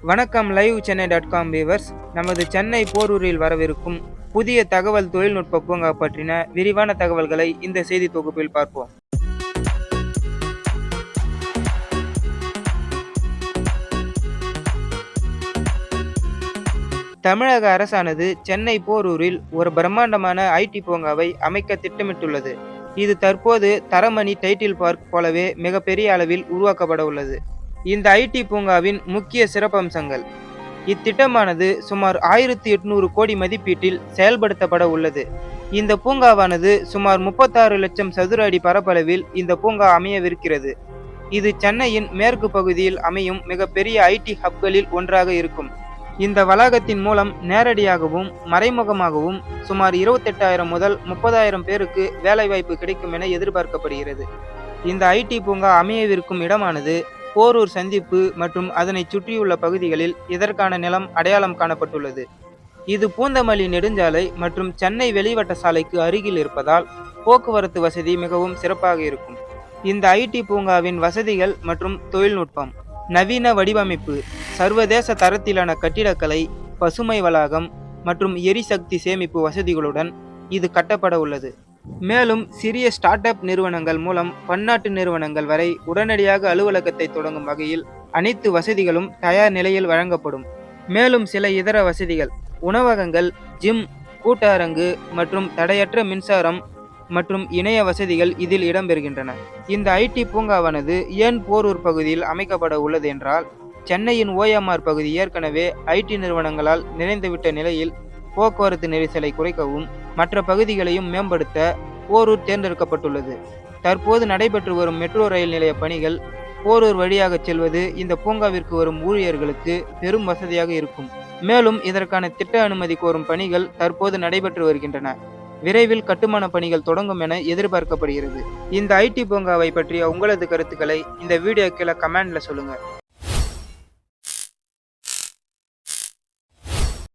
வணக்கம் live சென்னை.com viewers. நமது சென்னை போரூரில் வரவிருக்கும் புதிய தகவல் தொழில்நுட்ப பூங்கா பற்றின விரிவான தகவல்களை இந்த செய்தி தொகுப்பில் பார்ப்போம். தமிழக அரசானது சென்னை போரூரில் ஒரு பிரம்மாண்டமான ஐடி பூங்காவை அமைக்க திட்டமிட்டுள்ளது. இது தற்போது தரமணி டைட்டில் பார்க் போலவே மிகப்பெரிய அளவில் உருவாக்கப்பட உள்ளது. இந்த ஐடி பூங்காவின் முக்கிய சிறப்பம்சங்கள். இத்திட்டமானது சுமார் 1800 கோடி மதிப்பீட்டில் செயல்படுத்தப்பட உள்ளது. இந்த பூங்காவானது சுமார் 36 லட்சம் சதுர அடி பரப்பளவில் இந்த பூங்கா அமையவிருக்கிறது. இது சென்னையின் மேற்கு பகுதியில் அமையும் மிகப்பெரிய ஐடி ஹப்களில் ஒன்றாக இருக்கும். இந்த வளாகத்தின் மூலம் நேரடியாகவும் மறைமுகமாகவும் சுமார் 28,000 முதல் 30,000 பேருக்கு வேலைவாய்ப்பு கிடைக்கும் என எதிர்பார்க்கப்படுகிறது. இந்த ஐடி பூங்கா அமையவிருக்கும் இடமானது போரூர் சந்திப்பு மற்றும் அதனை சுற்றியுள்ள பகுதிகளில் இதற்கான நிலம் அடையாளம் காணப்பட்டுள்ளது. இது பூந்தமல்லி நெடுஞ்சாலை மற்றும் சென்னை வெளிவட்ட சாலைக்கு அருகில் இருப்பதால் போக்குவரத்து வசதி மிகவும் சிறப்பாக இருக்கும். இந்த ஐடி பூங்காவின் வசதிகள் மற்றும் தொழில்நுட்பம். நவீன வடிவமைப்பு, சர்வதேச தரத்திலான கட்டிடக்கலை, பசுமை வளாகம் மற்றும் எரிசக்தி சேமிப்பு வசதிகளுடன் இது கட்டப்பட உள்ளது. மேலும் சிறிய ஸ்டார்ட் அப் நிறுவனங்கள் மூலம் பன்னாட்டு நிறுவனங்கள் வரை உடனடியாக அலுவலகத்தை தொடங்கும் வகையில் அனைத்து வசதிகளும் தயார் நிலையில் வழங்கப்படும். மேலும் சில இதர வசதிகள், உணவகங்கள், ஜிம், கூட்டரங்கு மற்றும் தடையற்ற மின்சாரம் மற்றும் இணைய வசதிகள் இதில் இடம்பெறுகின்றன. இந்த ஐடி பூங்காவானது ஏன் போரூர் பகுதியில் அமைக்கப்பட உள்ளது என்றால், சென்னையின் ஓஎம்ஆர் பகுதி ஏற்கனவே ஐடி நிறுவனங்களால் நிறைந்துவிட்ட நிலையில் போக்குவரத்து நெரிசலை குறைக்கவும் மற்ற பகுதிகளையும் மேம்படுத்த போரூர் தேர்ந்தெடுக்கப்பட்டுள்ளது. தற்போது நடைபெற்று வரும் மெட்ரோ ரயில் நிலைய பணிகள் போரூர் வழியாக செல்வது இந்த பூங்காவிற்கு வரும் ஊழியர்களுக்கு பெரும் வசதியாக இருக்கும். மேலும் இதற்கான திட்ட அனுமதி கோரும் பணிகள் தற்போது நடைபெற்று வருகின்றன. விரைவில் கட்டுமான பணிகள் தொடங்கும் என எதிர்பார்க்கப்படுகிறது. இந்த ஐடி பூங்காவை பற்றிய உங்களது கருத்துக்களை இந்த வீடியோ கீழே கமெண்ட்ல சொல்லுங்க.